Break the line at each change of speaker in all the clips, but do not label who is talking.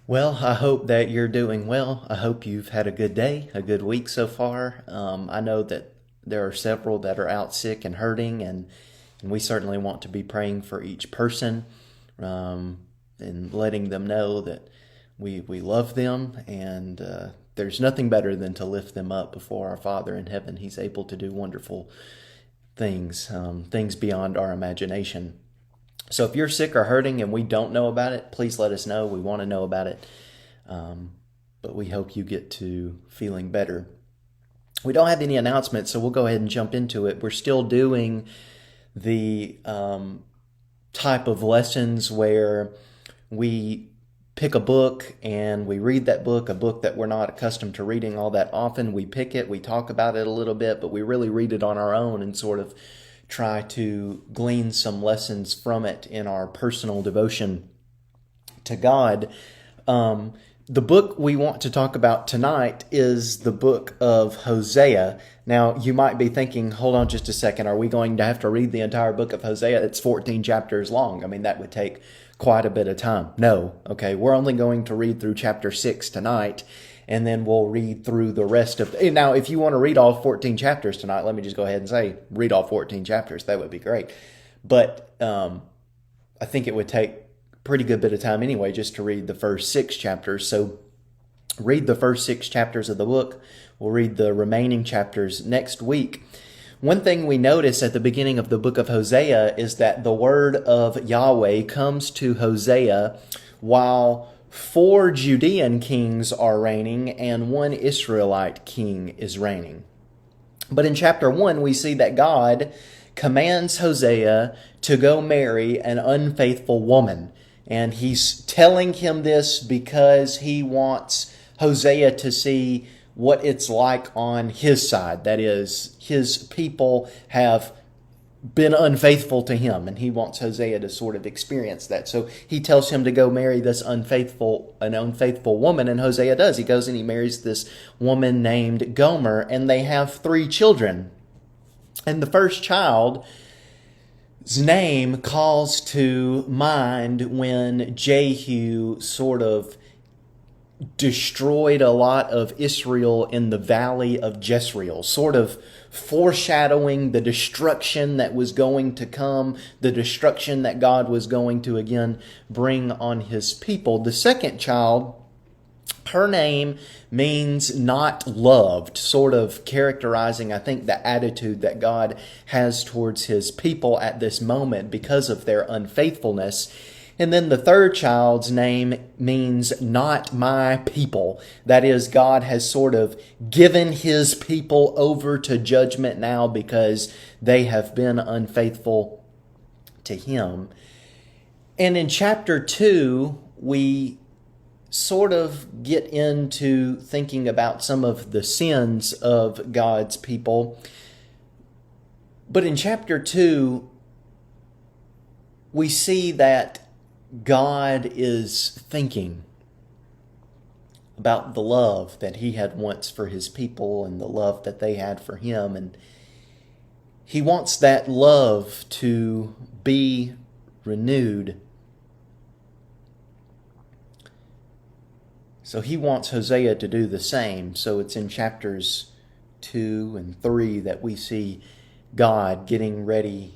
Well, I hope that you're doing well. I hope you've had a good day, a good week so far. I know that there are several that are out sick and hurting, and we certainly want to be praying for each person um, and letting them know that we love them, and there's nothing better than to lift them up before our Father in heaven. He's able to do wonderful things, things beyond our imagination. So if you're sick or hurting and we don't know about it, please let us know. We want to know about it. But we hope you get to feeling better. We don't have any announcements, so we'll go ahead and jump into it. We're still doing the type of lessons where we pick a book and we read that book, a book that we're not accustomed to reading all that often. We pick it, we talk about it a little bit, but we really read it on our own and sort of try to glean some lessons from it in our personal devotion to God. The book we want to talk about tonight is the book of Hosea. Now, you might be thinking, hold on just a second, are we going to have to read the entire book of Hosea? It's 14 chapters long. I mean, that would take quite a bit of time. No, okay, we're only going to read through chapter 6 tonight, and then we'll read through the rest of... Now, if you want to read all 14 chapters tonight, let me just go ahead and say, read all 14 chapters. That would be great. But I think it would take pretty good bit of time anyway just to read the first 6 chapters. So read the first 6 chapters of the book. We'll read the remaining chapters next week. One thing we notice at the beginning of the book of Hosea is that the word of Yahweh comes to Hosea while 4 Judean kings are reigning and 1 Israelite king is reigning. But in chapter 1, we see that God commands Hosea to go marry an unfaithful woman. And he's telling him this because he wants Hosea to see what it's like on his side. That is, his people have been unfaithful to him, and he wants Hosea to sort of experience that. So he tells him to go marry an unfaithful woman, and Hosea does. He goes and he marries this woman named Gomer, and they have 3 children. And the first child's name calls to mind when Jehu sort of destroyed a lot of Israel in the valley of Jezreel, sort of foreshadowing the destruction that was going to come, the destruction that God was going to again bring on his people. The second child, her name means not loved, sort of characterizing, I think, the attitude that God has towards his people at this moment because of their unfaithfulness. And then the third child's name means not my people. That is, God has sort of given his people over to judgment now because they have been unfaithful to him. And in chapter 2, we sort of get into thinking about some of the sins of God's people. But in chapter 2, we see that God is thinking about the love that he had once for his people and the love that they had for him. And he wants that love to be renewed. So he wants Hosea to do the same. So it's in chapters 2 and 3 that we see God getting ready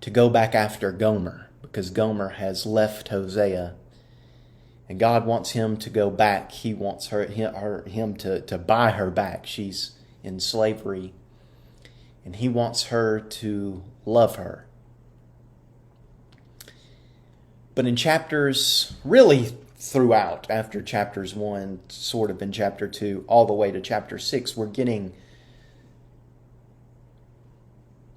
to go back after Gomer, because Gomer has left Hosea. And God wants him to go back. He wants him to buy her back. She's in slavery. And he wants her to love her. But in chapters, really throughout, after chapters 1, sort of in chapter 2, all the way to chapter 6, we're getting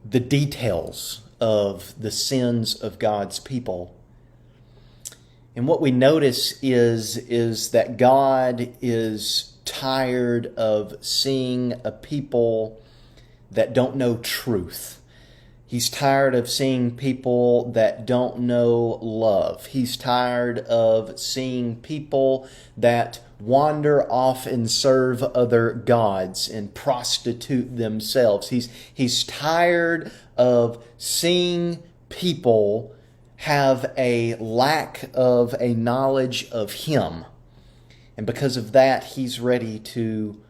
the details of the sins of God's people. And what we notice is that God is tired of seeing a people that don't know truth. He's tired of seeing people that don't know love. He's tired of seeing people that wander off and serve other gods and prostitute themselves. He's tired of seeing people have a lack of a knowledge of Him. And because of that, he's ready to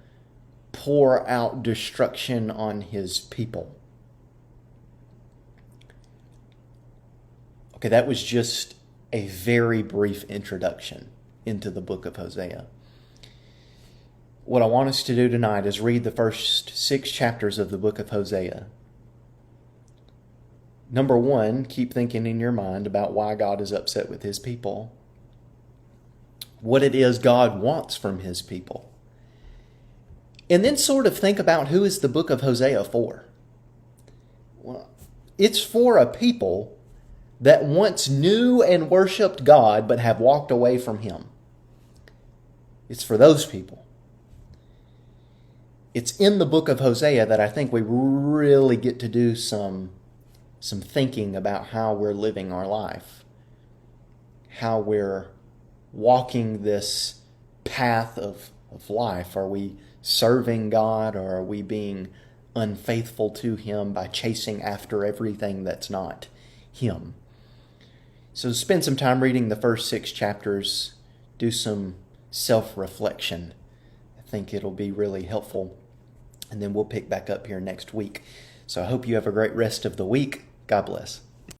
pour out destruction on his people. Okay, that was just a very brief introduction into the book of Hosea. What I want us to do tonight is read the first 6 chapters of the book of Hosea. Number 1, keep thinking in your mind about why God is upset with his people. What it is God wants from his people. And then sort of think about who is the book of Hosea for. Well, it's for a people that once knew and worshiped God but have walked away from him. It's for those people. It's in the book of Hosea that I think we really get to do some thinking about how we're living our life, how we're walking this path of life. Are we serving God, or are we being unfaithful to him by chasing after everything that's not him? So spend some time reading the first 6 chapters. Do some self-reflection. I think it'll be really helpful. And then we'll pick back up here next week. So I hope you have a great rest of the week. God bless.